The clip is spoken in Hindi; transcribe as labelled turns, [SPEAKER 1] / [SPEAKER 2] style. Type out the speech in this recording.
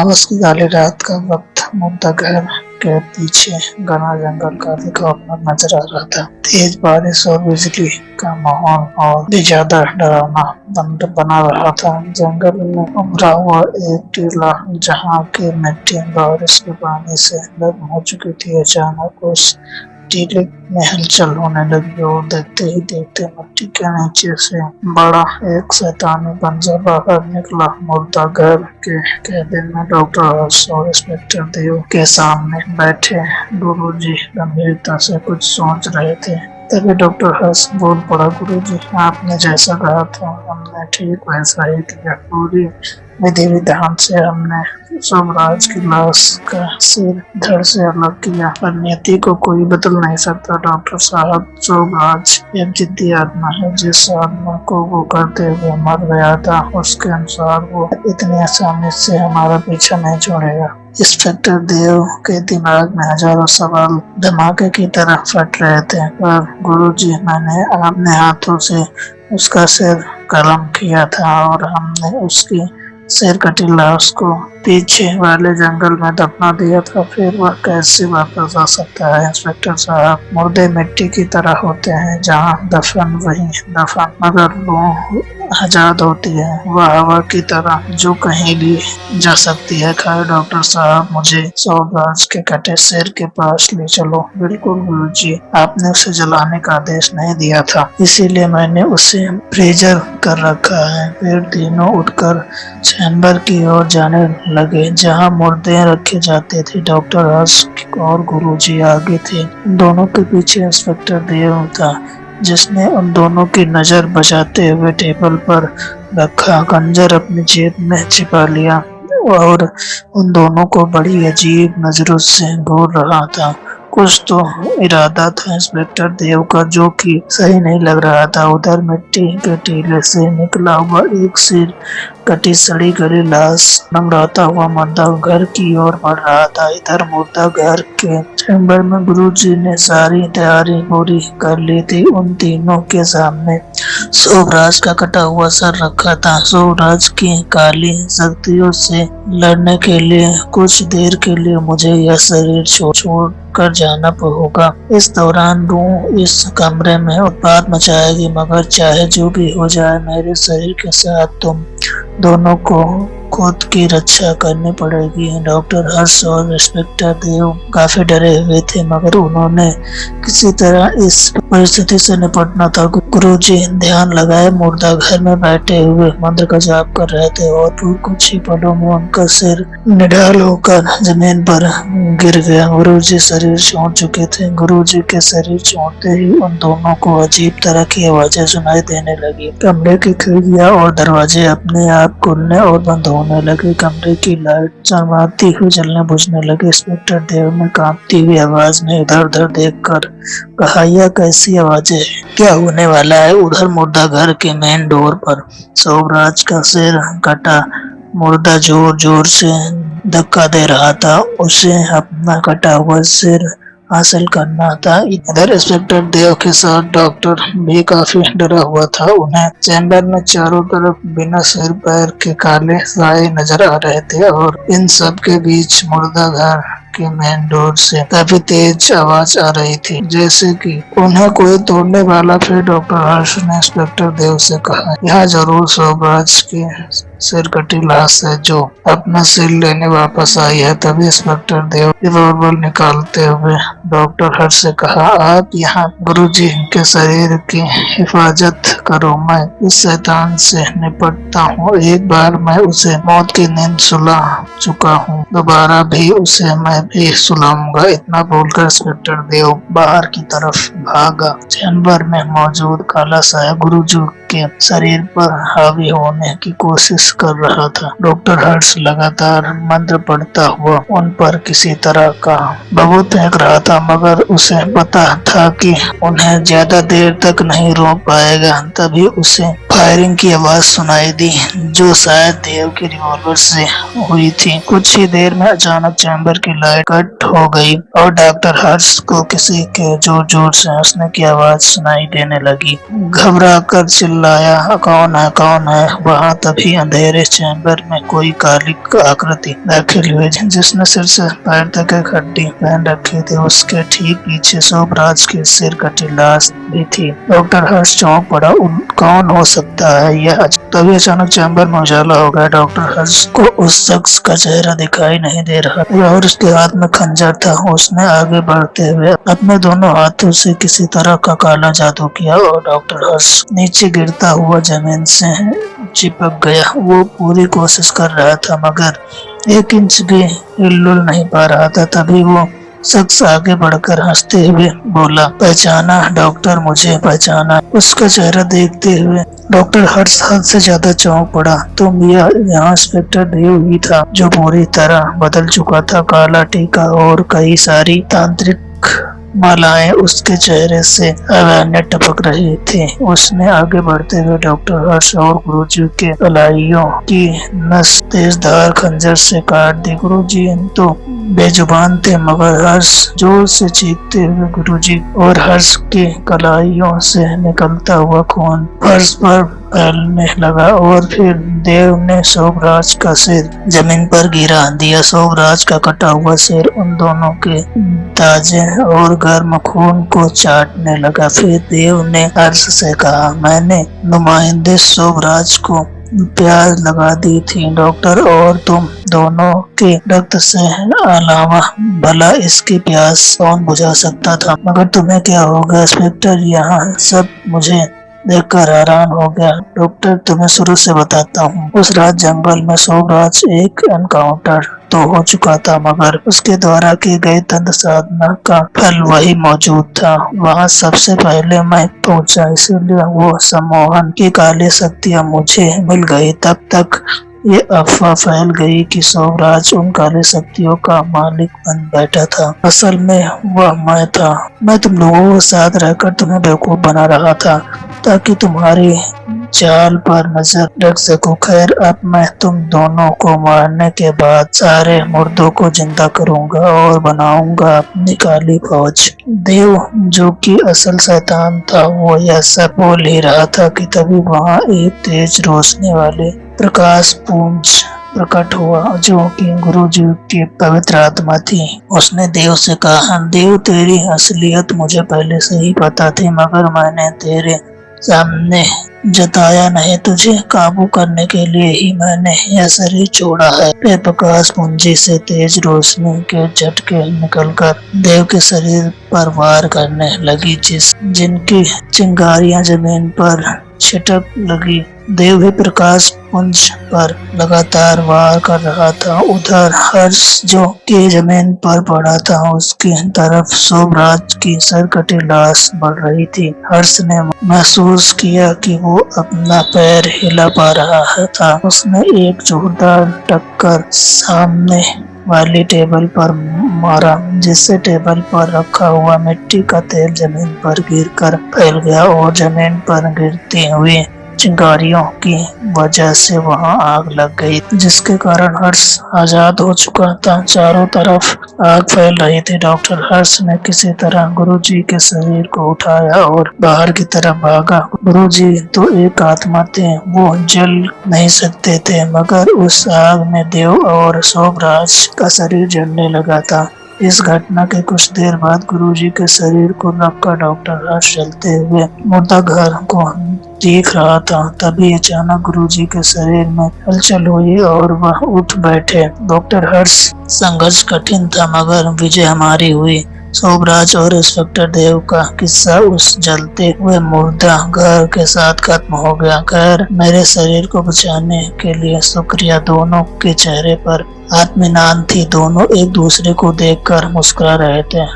[SPEAKER 1] अगस्त की काली रात का वक्त मुर्दा घर के पीछे घना जंगल काफी खौफनाक नजर आ रहा था। तेज बारिश और बिजली का माहौल और भी ज्यादा डरावना बना रहा था। जंगल में उभरा हुआ एक टीला जहाँ की मिट्टी बारिश के पानी से गर्म हो चुकी थी, अचानक उस टीले में हलचल होने लगी और देखते ही देखते मिट्टी के नीचे से बड़ा एक शैतानी पंजा बाहर निकला। मुर्दा घर के कैबिन में डॉक्टर हर्ष और इंस्पेक्टर देव के सामने बैठे गुरुजी गंभीरता से कुछ सोच रहे थे। तभी डॉक्टर हर्ष बोल पड़ा, गुरुजी आपने जैसा कहा था हमने ठीक वैसा ही किया। पूरी विधि विधान से हमने सोमराज की लाश का सिर धड़ से अलग किया, पर नियति को कोई बदल नहीं सकता डॉक्टर साहब। सोमराज एक जिद्दी आत्मा है, जिस आत्मा को वो करते हुए मर गया था उसके अनुसार वो इतनी आसानी से हमारा पीछा नहीं छोड़ेगा। इंस्पेक्टर देव के दिमाग में हजारों सवाल धमाके की तरह फट रहे थे, पर गुरुजी मैंने अपने हाथों से उसका सिर कलम किया था और हमने उसकी सिर कटी लाश को पीछे वाले जंगल में दफना दिया था, फिर वह कैसे वापस आ सकता है? इंस्पेक्टर साहब, मुर्दे मिट्टी की तरह होते हैं, जहाँ दफन वही दफन, मगर रूह आजाद होती है, वह हवा की तरह जो कहीं भी जा सकती है। खैर डॉक्टर साहब, मुझे सोमराज के कटे सिर के पास ले चलो। बिल्कुल गुरुजी, आपने उसे जलाने का आदेश नहीं दिया था, इसीलिए मैंने उसे फ्रीजर कर रखा है। फिर तीनों उठकर चैम्बर की ओर जाने लगे जहां मुर्दे रखे जाते थे। डॉक्टर हर्ष और गुरुजी आगे थे, दोनों के पीछे इंस्पेक्टर देव था, जिसने उन दोनों की नजर बचाते हुए टेबल पर रखा खंजर अपनी जेब में छिपा लिया और उन दोनों को बड़ी अजीब नजरों से घूर रहा था। कुछ तो इरादा था इंस्पेक्टर देव का जो कि सही नहीं लग रहा था। उधर मिट्टी के टीले से निकला हुआ एक सिर कटी सड़ी गली लाश लंगड़ाता हुआ मुर्दा घर की ओर बढ़ रहा था। इधर मुर्दा घर के चैम्बर में गुरुजी ने सारी तैयारी पूरी कर ली थी। उन तीनों के सामने सोमराज का कटा हुआ सर रखा था। सोमराज की काली शक्तियों से लड़ने के लिए कुछ देर के लिए मुझे यह शरीर छोड़ कर जाना होगा। इस दौरान रूह इस कमरे में उत्पात मचाएगी, मगर चाहे जो भी हो जाए मेरे शरीर के साथ तुम दोनों को खुद की रक्षा करनी पड़ेगी। डॉक्टर हर्ष और इंस्पेक्टर देव काफी डरे हुए थे, मगर उन्होंने किसी तरह इस परिस्थिति से निपटना था। गुरुजी ध्यान लगाए मुर्दा घर में बैठे हुए मंत्र का जाप कर रहे थे और कुछ ही पलों में उनका सिर निढाल होकर जमीन पर गिर गया। गुरुजी शरीर छोड़ चुके थे। गुरुजी के शरीर छोड़ते ही उन दोनों को अजीब तरह की आवाजें सुनाई देने लगी। कमरे की खिड़कियां और दरवाजे अपने आप खुलने और बंद होने लगे। कमरे की लाइट चमकाती हुई जलने बुझने लगी। इंस्पेक्टर देव ने कांपती हुई आवाज में इधर उधर देखकर कहा, यह कैसी आवाजें है? क्या होने वाला है? उधर मुर्दा घर के मेन डोर पर सोमराज का सिर कटा मुर्दा जोर जोर से धक्का दे रहा था। उसे अपना कटा हुआ सिर हासिल करना था। इधर इंस्पेक्टर देव के साथ डॉक्टर भी काफी डरा हुआ था। उन्हें चैम्बर में चारों तरफ बिना सिर पैर के काले साए नजर आ रहे थे और इन सब के बीच मुर्दा घर के मेन डोर से काफी तेज आवाज आ रही थी, जैसे कि उन्हें कोई तोड़ने वाला। फिर डॉक्टर हर्ष ने इंस्पेक्टर देव से कहा, यहाँ जरूर सोमराज की सिर कटी लाश है जो अपना सिर लेने वापस आई है। तभी इंस्पेक्टर देव रिवॉल्वर निकालते हुए डॉक्टर हर्ष से कहा, आप यहाँ गुरुजी के शरीर की हिफाजत करो, मैं इस शैतान से निपटता हूँ। एक बार मैं उसे मौत की नींद सुला चुका हूँ, दोबारा भी उसे मैं भी सुलाऊंगा। इतना बोलकर इंस्पेक्टर देव बाहर की तरफ भागा। चैम्बर में मौजूद काला साया गुरुजी के शरीर पर हावी होने की कोशिश कर रहा था। डॉक्टर हर्ष लगातार मंत्र पढ़ता हुआ उन पर किसी तरह का बबूत फेंक रहा था, मगर उसे पता था कि उन्हें ज्यादा देर तक नहीं रोक पाएगा। तभी उसे फायरिंग की आवाज सुनाई दी, जो शायद देव के रिवॉल्वर से हुई थी। कुछ ही देर में अचानक चैम्बर की लाइट कट हो गई और डॉक्टर हर्ष को किसी के जोर जोर से हंसने की आवाज सुनाई देने लगी। घबरा कर चिल्लाया, कौन है कौन है? वहाँ तभी अंधेरे चैम्बर में कोई काली आकृति दाखिल हुई जिसने सिर से पैर तक एक हड्डी पहन रखी थी। उसके ठीक पीछे शोभराज की सिर कटी लाश भी थी। डॉक्टर हर्ष चौंक पड़ा। कौन हो सकता है यह? तभी अचानक चैम्बर में उजाला हो गया। डॉक्टर हर्ष को उस शख्स का चेहरा दिखाई नहीं दे रहा और उसके हाथ में खंजर था। उसने आगे बढ़ते हुए अपने दोनों हाथों से किसी तरह का काला जादू किया और डॉक्टर हर्ष नीचे गिरता हुआ जमीन से चिपक गया। वो पूरी कोशिश कर रहा था मगर 1 इंच भी हिल नहीं पा रहा था। तभी वो शख्स आगे बढ़कर हंसते हुए बोला, पहचाना डॉक्टर, मुझे पहचाना? उसका चेहरा देखते हुए डॉक्टर हर्ष हद से ज्यादा चौंक पड़ा। तुम यहाँ इंस्पेक्टर देव ही था जो पूरी तरह बदल चुका था। काला टीका और कई सारी तांत्रिक मालाएं उसके चेहरे से अवैन्य टपक रही थी। उसने आगे बढ़ते हुए डॉक्टर हर्ष और गुरुजी के कलाइयों की नस तेज धार खंजर से काट दी। गुरुजी तो बेजुबान थे मगर हर्ष जोर से चीखते हुए गुरुजी और हर्ष के कलाइयों से निकलता हुआ खून फर्श पर फैलने लगा और फिर देव ने शोभराज का सिर जमीन पर गिरा दिया। शोभराज का कटा हुआ सिर उन दोनों के ताजे और गर्म खून को चाटने लगा। फिर देव ने हर्ष से कहा, मैंने नुमाइंदे शोभराज को प्यास लगा दी थी डॉक्टर, और तुम दोनों के रक्त से अलावा भला इसकी प्यास कौन बुझा सकता था? मगर तुम्हें क्या हो गया इंस्पेक्टर? यहाँ सब मुझे देखकर हैरान हो गया। डॉक्टर, तुम्हें शुरू से बताता हूँ। उस रात जंगल में शोभराज एक एनकाउंटर तो हो चुका था मगर उसके द्वारा की गई तंत्र साधना का फल वही मौजूद था। वहाँ सबसे पहले मैं पहुँचा, इसीलिए वो सम्मोहन की काली शक्तियाँ मुझे मिल गई। तब तक ये अफवाह फैल गई कि शोभराज उन काली शक्तियों का मालिक बन बैठा था। असल में वह मैं था। मैं तुम लोगों के साथ रहकर तुम्हें बेवकूफ बना रहा था ताकि तुम्हारी चाल पर नजर रख सकूं। खैर, अब मैं तुम दोनों को मारने के बाद सारे मुर्दों को जिंदा करूंगा और बनाऊंगा अपनी काली फौज। देव, जो कि असल शैतान था, वो यह सब बोल ही रहा था कि तभी वहां एक तेज रोशनी वाले प्रकाश पुंज प्रकट हुआ जो कि गुरुजी की पवित्र आत्मा थी। उसने देव से कहा, देव, तेरी असलियत मुझे पहले से ही पता थी मगर मैंने तेरे सामने जताया नहीं। तुझे काबू करने के लिए ही मैंने यह शरीर छोड़ा है। फिर प्रकाश पुंजी से तेज रोशनी के झटके निकलकर देव के शरीर पर वार करने लगी जिनकी चिंगारियां जमीन पर छिटक लगी। देव भी प्रकाश पुंज पर लगातार वार कर रहा था। उधर हर्ष, जो कि जमीन पर पड़ा था, उसकी तरफ शोभराज की सरकटी लाश बढ़ रही थी। हर्ष ने महसूस किया कि वो अपना पैर हिला पा रहा था। उसने एक जोरदार टक्कर सामने वाली टेबल पर मारा जिससे टेबल पर रखा हुआ मिट्टी का तेल जमीन पर गिरकर फैल गया और जमीन पर गिरती हुई चिंगारियों की वजह से वहां आग लग गई जिसके कारण हर्ष आजाद हो चुका था। चारों तरफ आग फैल रही थी। डॉक्टर हर्ष ने किसी तरह गुरुजी के शरीर को उठाया और बाहर की तरफ भागा। गुरुजी तो एक आत्मा थे, वो जल नहीं सकते थे मगर उस आग में देव और शोभराज का शरीर जलने लगा था। इस घटना के कुछ देर बाद गुरुजी के शरीर को रखकर डॉक्टर हर्ष चलते हुए मुर्दा घर को देख रहा था। तभी अचानक गुरुजी के शरीर में हलचल हुई और वह उठ बैठे। डॉक्टर हर्ष, संघर्ष कठिन था मगर विजय हमारी हुई। शोभराज और इंस्पेक्टर देव का किस्सा उस जलते हुए मुर्दा घर के साथ खत्म हो गया। खैर, मेरे शरीर को बचाने के लिए शुक्रिया। दोनों के चेहरे पर आत्मीनान थी। दोनों एक दूसरे को देखकर मुस्कुरा रहे थे।